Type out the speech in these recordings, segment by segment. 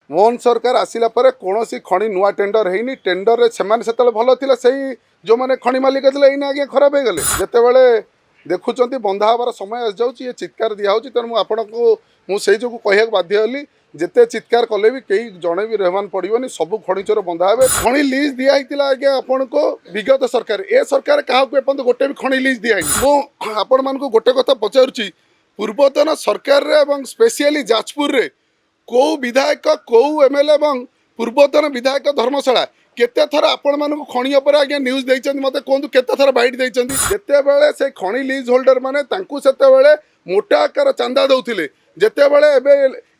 मोहन सरकार आसिला परे कौन खଣି नुआ टेंडर ହେଇନି टेंडर रे सेमान सेतले भल थिला सेही जो माने खଣି मालिक थिले एइना आगे खराब हे गले जेतेबेले देखुचंती बंधा हबार समय आस जाउची ये चित्कार दिया होची तन मु आपनको मु सेही जो कहिया बाध्य हली जेते चित्कार कले भी कई जणे भी रहमान पड़िबनी सब खଣି चोर बंधा हेबे खଣି लीज दिया हितिला आगे आपनको विगत सरकार ए सरकार काहा को एपंत गोटे भी खଣି लीज दिया मु आपण मानको गोटे कथा पचारुची पूर्वतन सरकार रे एवं स्पेशली जाजपुर रे कौ विधायक कौ एमएलए एवं पूर्वतन विधायक धर्मशाला केते थर आपण मानक खणी उपर आज्ञा न्यूज देइचंदी मते कोंतु केते थर बाइट देइचंदी जेतेबेले से खणी लीज होल्डर माने तांकु सेतेबेले मोटा आकार चांदा दउथिले जेतेबेले एबे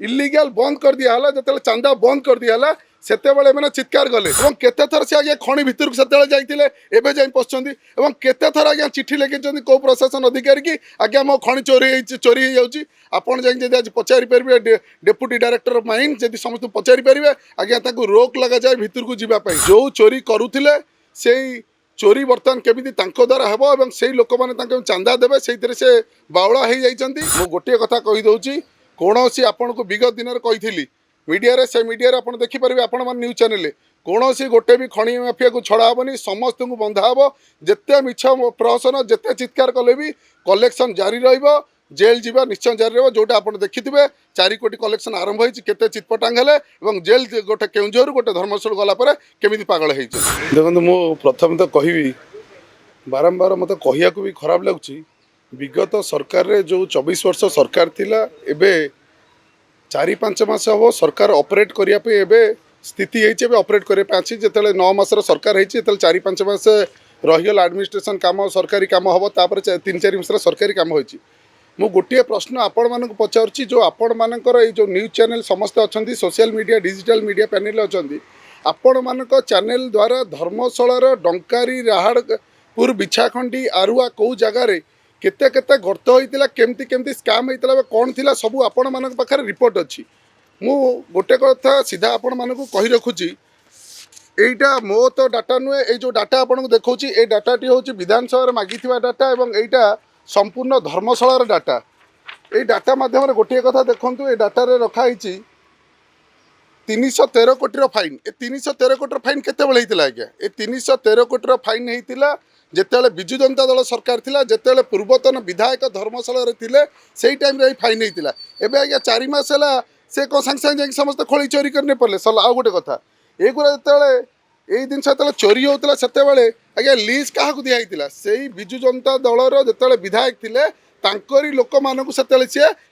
इल्लीगल बंद कर दिया हला जेतेबेले चांदा बंद कर दिया हला सेतेबेले माने चित्कार गले एवं केते थर से आज्ञा खणी भितर सेतेबेले जाइतिले एबे जाई पछचंदी एवं केते थर आज्ञा चिट्ठी लेकिचंदी को प्रशासन अधिकारी की आज्ञा मो खणी चोरी हे जाउची आपण जाई जदि आज पचारि परबे डेप्यूटी डायरेक्टर ऑफ माइन जदि समस्त पचारि परबे आज्ञा ताकू रोक लगा जाए भितर को जीवा पई जो चोरी करूथिले सेई चोरी बर्तमान केमिति तांको द्वारा हेबो एवं सेई लोक माने तांको चांदा देबे सेइतरे से बावळा हे जाइचंदी मो गोटे कथा कहि दउची कोनोसी आपण को विगत दिन रे कहिथिली मीडिया रे से मीडिया रे आपण देखि परबे आपण मन न्यूज चैनल रे कोनोसी गोटे भी खणी माफिया को छड़ा हबनी समस्त को बंधा हबो जेते मिछ प्रहसन जेते चित्कार कले भी कलेक्शन जारी रहइबो जेल जीवा निश्चय जारी रहो जोटा आप देखिथे 4 कोटी कलेक्शन आरंभ होती केते चितपटांग हेले एवं जेल गोटे केउंझर गोटे धर्मस्थल गला पर केमिति पागल है देखो मु प्रथम तो कहबी बारंबार मत कहिया को भी खराब लगुच विगत सरकार रे जो 24 वर्ष सरकार थिला एबे 4-5 मास हम सरकार ऑपरेट करिया पे एबे स्थिति है ऑपरेट करिया पे जिते 9 मासर सरकार है 4-5 मास रहीगला एडमिनिस्ट्रेशन काम सरकारी काम हम तापर 3-4 मास सरकारी काम होती मु गोटे प्रश्न आपण मानक पचारुची जो आपण मानकर जो न्यूज चैनल समस्त अच्छा social media digital media panel अच्छा आपण मानक चैनल द्वारा धर्मशालार डंकारी राहाड़पुर बिछाखंडी आरुआ कौ जगार केते केते गर्त होता केमती केमती स्काम होता कौन थी सब आपण मानक पाखरे रिपोर्ट अच्छी मु गोटे कथा सीधा आपण मानक कही रखुची एटा मो तो डाटा नुहे ये जो डाटा आपको देखा ये डाटाटी हूँ विधानसभा मागिथिबा डाटा एवं एटा संपूर्ण धर्मशालार डाटा ये डाटा माध्यम गोटे कथा देखूँ ये डाटारे रखाई 313 कोटी फाइन ए 313 कोटी फाइन केतेबेले होता आज्ञा ये 313 कोटी फाइन होता जितेबाला विजु जनता दल सरकार थिला जितेबाला पूर्वतन विधायक धर्मशाला थिले से टाइम रे फाइन होता एबे आज्ञा 4 मास है से कौन सागे सागे जाकि समस्त खोली चोरी करने पड़े सला आ गोटे कथा एगुरा जितेबाला यही जिन चोरी होता से आज्ञा लीज क्या दिखाई से विजु जनता दलर जो विधायक थे तांकरी लोक मानक से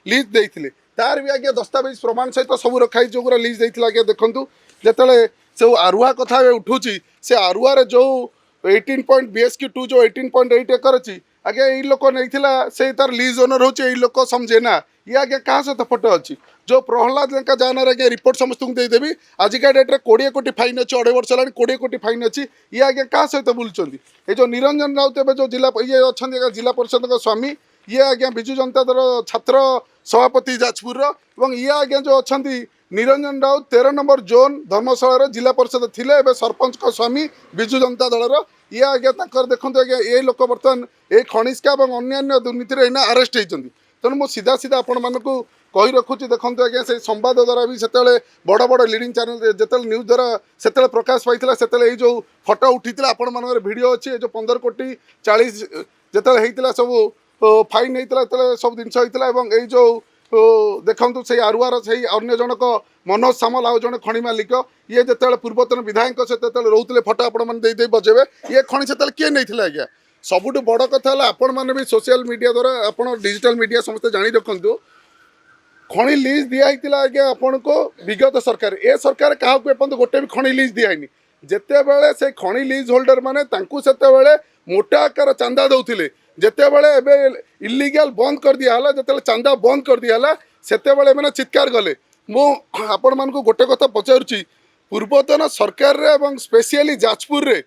लीज देते तार भी आज्ञा दस्तावेज प्रमाण सहित सब रखाई जो लीज देते आज्ञा देखूँ जिते से आरुआ कथा उठूँ से आरुआर जो 18 BSQ2 जो 18.8 एकर अच्छी आज्ञा यही लोक नहीं से तार लीज ओनर हो लोक समझे ना ये आज्ञा क्या सहित फोटो अच्छी जो प्रहलाद लेंका जाना आज्ञा रिपोर्ट समस्त देदेवी आजिका डेट्रे 20 कोटी फाइन अच्छी 2.5 वर्ष है 20 कोटी फाइन अच्छी ये आज्ञा क्या सहित बुलूँ ये जो निरंजन राउत जो जिला ये अच्छा जिला परिषद स्वामी ये आज्ञा विजु जनता दल छात्र सभापति जाजपुर ये आज्ञा जो अच्छा निरंजन राउत 13 नंबर जोन धर्मशाला जिला परिषद थे सरपंच स्वामी विजु जनता दलर ये आज्ञा देखते आज्ञा ये लोक बर्तमान ये खनिष्का और अन्य दुर्नीति एना अरेस्ट होती तेणु मुझे सीधा सीधा आपण मानक कही रखुची देखो आज्ञा से संवाद द्वारा भी से बड़ बड़ लिडिंग चैनल जो न्यूज द्वारा से प्रकाश पाई से जो फोटो उठी आपण मान भिडियो अच्छी जो 15 कोटी 40 जो होता सब फाइन होता सब जिन होता जो देखु से आरुआर से अन्य जनक मनोज सामल आउ जन खଣି मालिक ये जो पूर्वतन विधायक से रोते फोटो आपने बजेबे ये खଣି से किए नहीं आज्ञा सबुठ बड़ कथा आपण मैंने भी सोशल मीडिया द्वारा आप डिजिटल मीडिया समस्त जानी रखु खଣି लीज दिया आज्ञा आपण को विगत सरकार ए सरकार क्या एपंत गोटे भी खଣି लीज दिखाई जितेबले से खଣି लीज होल्डर माने से मोटा आकार चांदा दौले जितेबले एबे इल्लीगल बंद कर दिया हला जितेबले चांदा बंद कर दिया हला सेतेबले माने चित्कार गले मु आपण मानक गोटे कथा पचारुची पूर्वतन सरकार रे एवं स्पेशली जाजपुर रे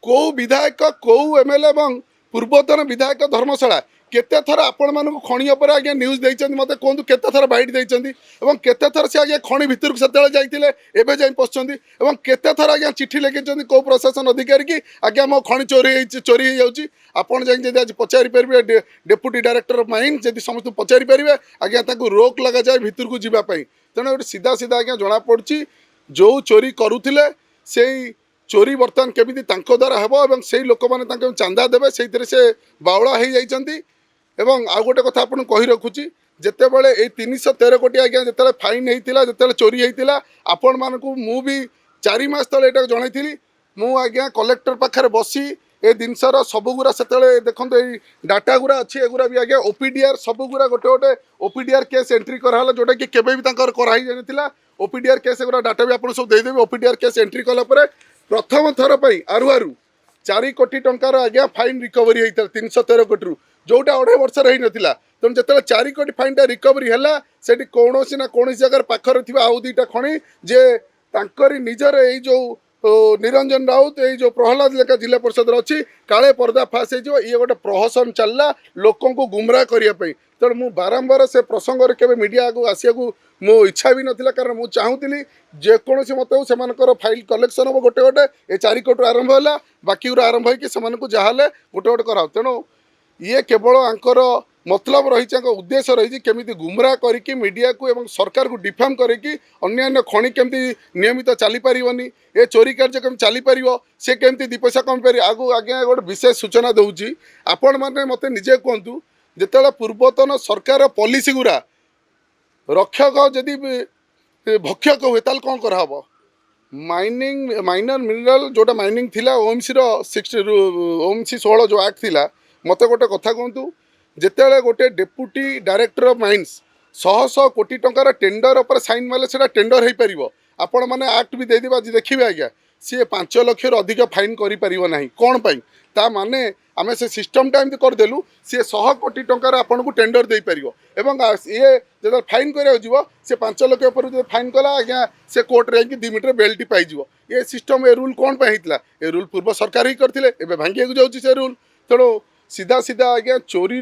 कौ विधायक कौ एमएलए एवं पूर्वतन विधायक धर्मशाला केते थर आपण मानक खणी उपर आज्ञा न्यूज देइछन मते कोंतु केते थर बाइट देइछन एवं केते थर से आज्ञा खणी भितर सेतेले जाइतिले एबे जाई पछछन एवं केते थर आज्ञा चिट्ठी लिखिछन को प्रशासन अधिकारी की आज्ञा मो खणी चोरी हो जाउची आपण जाई जदि आज पचारि परबे डेप्यूटी डायरेक्टर ऑफ माइन जदि समस्त पचारि परबे आज्ञा ताकू रोक लगा जाए भितर को जीवा पई तेणु सीधा सीधा आज्ञा जना पड़ची जो चोरी करुथिले सेई चोरी बर्तमान केमिति तांको द्वारा हेबो एवं सेई लोक माने तांको चांदा देबे सेइतरे से बावळा हेई जाइछंती एवं आउ गोटे कथा आपन कहि रखुची जेतेबेले ए 313 कोटी आज्ञा जेतेले फाइन हेइतिला जेतेले चोरी हेइतिला आपण मानकू मु भी 4 मास तले एटा जणाइथिली मु आज्ञा कलेक्टर पाखरे बसी ए जिनसर सबुगुरा सेतेले देखंत ए डाटा गुरा अछि एगुरा भी आज्ञा ओपीडीआर सबुगुरा गोटे गोटे ओपीडीआर केस एंट्री कराला जोटा कि केबे भी तांकर कराई जानितिला ओपीडीआर केस एगुरा डाटा भी आपन सब देइ देबे ओपीडीआर केस एंट्री कला परे प्रथम थर पई आरु 4 कोटी टंकार आज्ञा फाइन रिकवरी हेइता 313 कोटी रु जोटा 2.5 वर्ष रही नथिला तेणु जिते 4 कोटी फाइनटा रिकवरी है से कौन ना कौन जगह पाखर थी आउ 2टा खणी जे तांकरी निजर ये जो निरंजन राउत ये जो प्रहलाद लेखा जिला परिषद अच्छी काले पर्दा फास हो ये गोटे प्रहसन चलला लोक को गुमराह करने तेणु मु बारंबार से प्रसंग के मीडिया आगे आसिया मो इच्छा भी नाला कारण मुझे चाहूली जेकोसी मत से फाइल कलेक्शन हम गोटे गोटे ये 4 कोटी आरंभ है बाकी आरंभ हो जहाँ गोटे गोटे कराओ तेणु ये केवल आंकर मतलब रही उद्देश्य रही केमी गुमराह करके मीडिया को एवं सरकार को डिफेम करके अन्य खଣି केमती नियमित चली पारिबनी ए चोरी कार्य केमती चली पारिबो से केमती 2 पैसा कम पारि आगु आज्ञा गोटे विशेष सूचना दउची आपण माने मते निजे कहतु जेतेला पूर्वतन सरकार पॉलिसी गुरा रक्षक जदि भक्षक हुए ताल कौन कराहब माइनिंग माइनर मिनरल जोटा माइनिंग थिला ओएमसी रो 16 जो एक्ट थिला मत गोटे कथा कहतु जिते गोटे डेप्यूटी डायरेक्टर ऑफ माइन्स 100 कोटी टंकार टेंडर उपर साइन मारे से टेंडर हो पार आपण मैंने एक्ट भी देदेबा देखिए आज्ञा सी 5 लाख अधिक फाइन कर कौन पाई ता माने आम से सिस्टमटा एमती करदेलु सी 100 कोटी टंकार आपन को टेंडर दे पार एवं ये जो फाइन कर से 5 लाख ऊपर जो फाइन कला आज्ञा से कोर्ट रे 2 मीटर बेल्ट पाइज ये सिस्टम ए रूल कौन होता ए रूल पूर्व सरकार ही करते भांगी जाऊँगी से रूल तेणु सीधा सीधा आज्ञा चोरी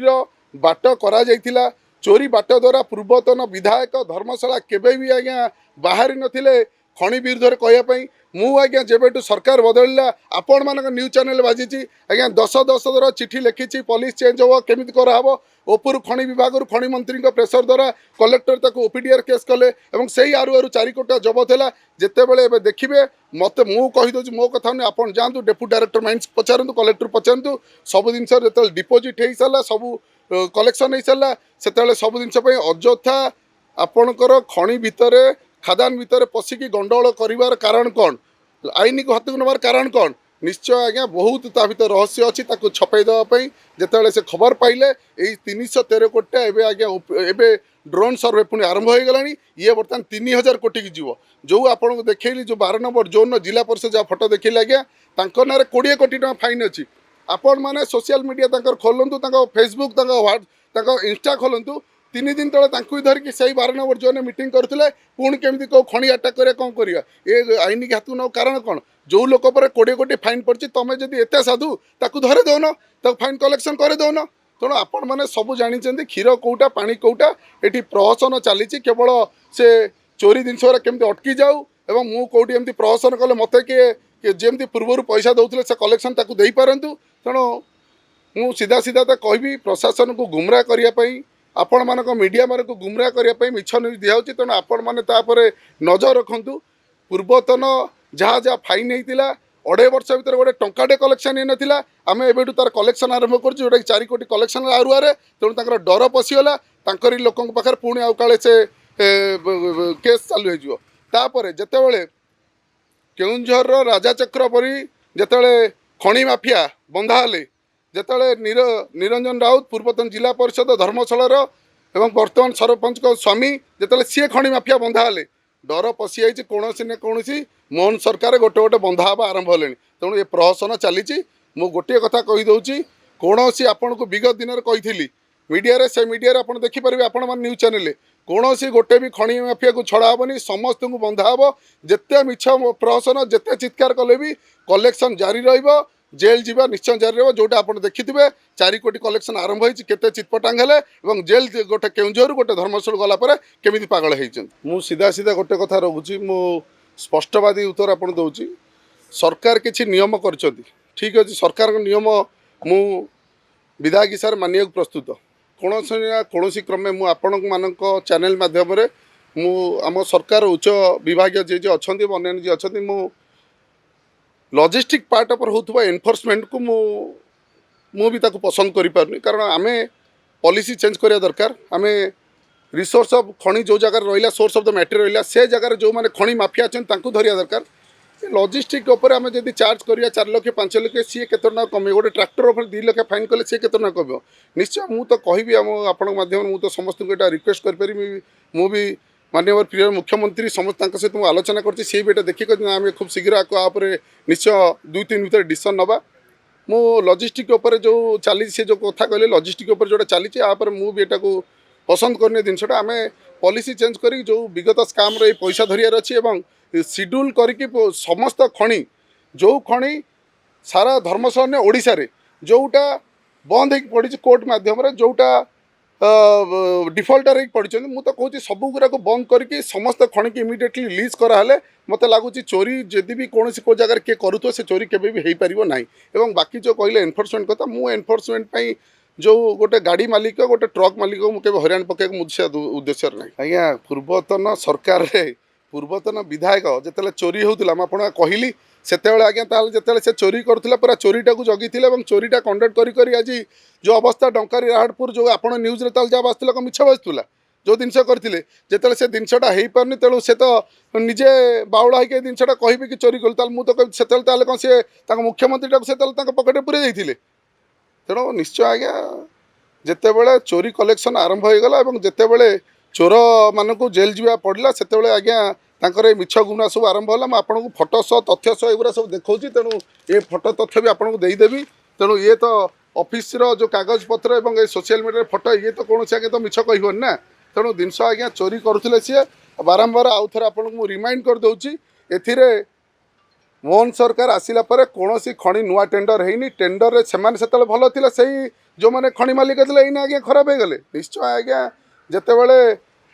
बाट करा जाइथिला चोरी बाट द्वारा पूर्वतन विधायक धर्मशाला केबे भी आज्ञा बाहरी नथिले खଣି विरुद्ध कहवाई मु आज्ञा जेबेठू सरकार बदलला आपण मान न्यूज चैनल बाजी आज्ञा 10 चिठी लिखी पॉलिस चेंज हो केमी कराव ओपुर खଣି विभाग खଣି मंत्री प्रेसर द्वारा कलेक्टर ताको ओपीडीआर केस कले से आरु 4 कोटी जबत है जितेबले देखिए मत मु कहीदे मो कथा नहीं आपन जातु डेप्यूटी डायरेक्टर माइन्स पचारतु कलेक्टर पचारतु सब जिन जो डिपोजिट हो सारा सब कलेक्शन हो सारा से सब जिन अଯଥା आपणकर खଣି भितर खादान भितर पशिकी गंडगोल कर कारण कौन आईन को हाथ नबार कारण कौन निश्चय आज्ञा बहुत ता भीतर रहस्य अच्छी छपे देवाई जिते से खबर पाइले 313 कोटी एवं आज्ञा एवं ड्रोन सर्वे पुणी आरंभ हो गला ये बर्तमान 3000 कोटी की जीव जो आपको देखली जो 12 नंबर जोन जिला परिषद जहाँ फोटो देखिले आज्ञा ना 20 कोटी टका फाइन अच्छी आपण मैंने सोशल मीडिया खोलतु फेसबुक इंस्टा खोलतु 3 दिन तले धरिकी से 12 नंबर जोन मीटिंग करते पुणी केमी कौ खଣି अटैक कर कौन कर ये आईन की हाथ नौ कारण कौन जो लोक पर 20 कोटी फाइन पड़ी तुम जदि एत साधु ताकू धरे दौन फाइन कलेक्शन कर दौन तेणु आपण मैंने सब जानी क्षीर कौटा पानी कौटा ये प्रहसन चली केवल से चोरी जिनस केमती अटकी जाऊ एवं मु कौटी एमती प्रहसन कले मत किए जमी पूर्व पैसा दौले से कलेक्शन ताकू दे पारतु तेणु मु सीधा सीधा तो कहबी प्रशासन को गुमराह करने आपण मान मीडिया मान को गुमराह करने मिछ न्यूज दिखाई तेणु आपण मैंने नजर रखु पूर्वतन जहाँ जहाँ फाइन होता 2.5 वर्ष भर गोटे टंकाटे कलेक्शन हो नाला आम एवं तार कलेक्शन आरंभ कर जोटा 4 कोटी कलेक्शन आरुआरे तेणु डर पशिगला लोक पाखे पुणी आउ काले से केस चालू होपर जितेबले केउंझर राजा चक्र परी जिते खଣି माफिया बंधा हेले जिते निरंजन राउत पूर्वतन जिला परिषद धर्मशालार एवं वर्तमान सरपंच स्वामी जिते सी खଣି माफिया बंधा हेले डर पशि जाइए कौन न कौन मोहन सरकार गोटे गोटे बंधा हाँ आरंभ हेले तेणु ये प्रहसन चली मु गोटे कथा कहीदे कौन आपन को विगत दिन में कही मीडिया से मीडिया आप देखिपारे आपण मैंने न्यूज चैनल कौन गोटे भी खଣି माफिया को छड़ा हेनी समस्त को बंधा हे जिते मिछ प्रहसन जिते चित्कार कले भी कलेक्शन जारी रही जेल जीवा निश्चय जारी रहा जोटा आप देखिथे 4 कोटी कलेक्शन आरंभ होती केते चिटपटांग हेले और जेल गोटे केउंझर गोटे धर्मशूल गलापर केमी पागल होती सीधा सीधा गोटे कथा रखुची मु स्पष्टवादी उत्तर आपन दउची सरकार किसी नियम कर ठीक अच्छे सरकार नियम मु विधायक हिसाब से मानिया प्रस्तुत कौन क्रमे मु आपण मानक चैनल माध्यम मु आम सरकार उच्च विभाग जे अच्छा अन्य जी अच्छा मु लॉजिस्टिक पार्ट पर होता एनफोर्समेंट को मु भी ताको पसंद करि पारनी कारण आमे पॉलिसी चेंज करिया दरकार आमे रिसोर्स ऑफ खणी जो जगह रहिला सोर्स ऑफ द मैटर रहिला से जगह जो माने खणी माफिया अछन तांको धरिया दरकार लॉजिस्टिक ऊपर आमे जदी चार्ज करिया 4 लाख 5 लाख सी केतना ना कमे गोटे ट्रैक्टर ऊपर 2 लाख फाइन कले सी केतना ना कमे निश्चय मु तो कहबी हम आपण माध्यम मु तो समस्त को एटा रिक्वेस्ट कर परिमी मु भी माननीय प्रिय मुख्यमंत्री समस्त सहित मुझे आलोचना करती सी भी देखिक आम खूब शीघ्र आप निश्चय 2-3 भितर डिसीजन नवा मु लॉजिस्टिक उपर जो चली से जो कथा कहले लॉजिस्टिक उपर जोटा चली मुझे एटा को पसंद करने जिनसा आम पॉलिसी चेंज करी जो विगत स्काम रे पैसा धरियार अच्छी सिड्यूल करके समस्त खणी जो खणी सारा धर्मशरण ओडिशा रे जोटा बंद हो पड़ी कोर्ट माध्यम जोटा डिफल्टर हो पड़ी मुझे कहूँ सब गुरा बंद करके समस्त खणी की इमिडिएटली रिलीज कराले मत लगुच चोरी जदि भी कौन को जगह किए करूँ से चोरी केवे भी हो पार ना और बाकी जो कहले एनफोर्समेंट कथा मु एनफोर्समेंट जो गोटे गाड़ी मालिक गोटे ट्रक मालिक मुझे हरियाण पकेक मुझे उद्देश्य ना आज्ञा पूर्वतन सरकार रे पूर्वतन विधायक जिते चोरी होता मुझे कहली से आज्ञा जिते से चोरी करूला पूरा चोरीटा को जगी चोरीटा कंडक्ट करी आज जो अवस्था डंकारी राहड़पुर जो आप न्यूज जब आसला मिछ बाजूला जो जिनस करते जिते से जिनसा हो पारनी तेणु से तो निजे बाउला होकर जिनसा कहे कि चोरी कल मुझे से कौन सी मुख्यमंत्री से पकेट पूरे जाते तेणु निश्चय आज्ञा जिते बड़े चोरी कलेक्शन आरंभ हो गला जिते चोर मानक जेल जावा पड़ा से आज्ञा तांकर मिछ गुना सब आरंभ है आपको फोटो सह तथ्य सह एगुरा सब देखा तेणु ये फोटो तथ्य भी आपको देदेवी तेणु ये तो ऑफिस रो जो कागज पत्र और सोशल मीडिया फोटो ये तो कौन आगे तो मिछ कहबन ना तेणु जिनस आज्ञा चोरी करुले सी बारंबार आउ थे आपको रिमाइंड कर दूची एथिरे मोहन सरकार आसिला परे कौन खणी नुआ टेंडर है टेंडर रे से भल थिला सही जो मैंने खणी मालिक थे ये आज्ञा खराब हो गले निश्चय आज्ञा जिते बड़े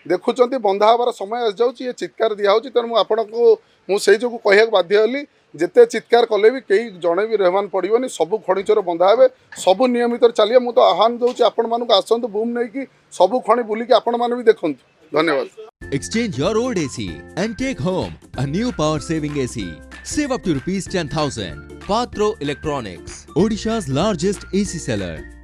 देखुं बंधा हबार समय आस जाऊँ ये चित्कार दिखाई तेणु आपको मुझे जो कह बाध्य हली जिते चित्कार कले भी कई जड़े भी रहमान पड़ोनी सब खणिचोर बंधा हे सब नियमित चलिए मुझे तो आह्वान दूसरी आपण मानक आसतु बूम नहीं कि सब खणी बुलिकी आपण मैंने भी देखु धन्यवाद Exchange your old AC and take home a new power saving AC. Save up to rupees 10,000. Patro Electronics, Odisha's largest AC seller.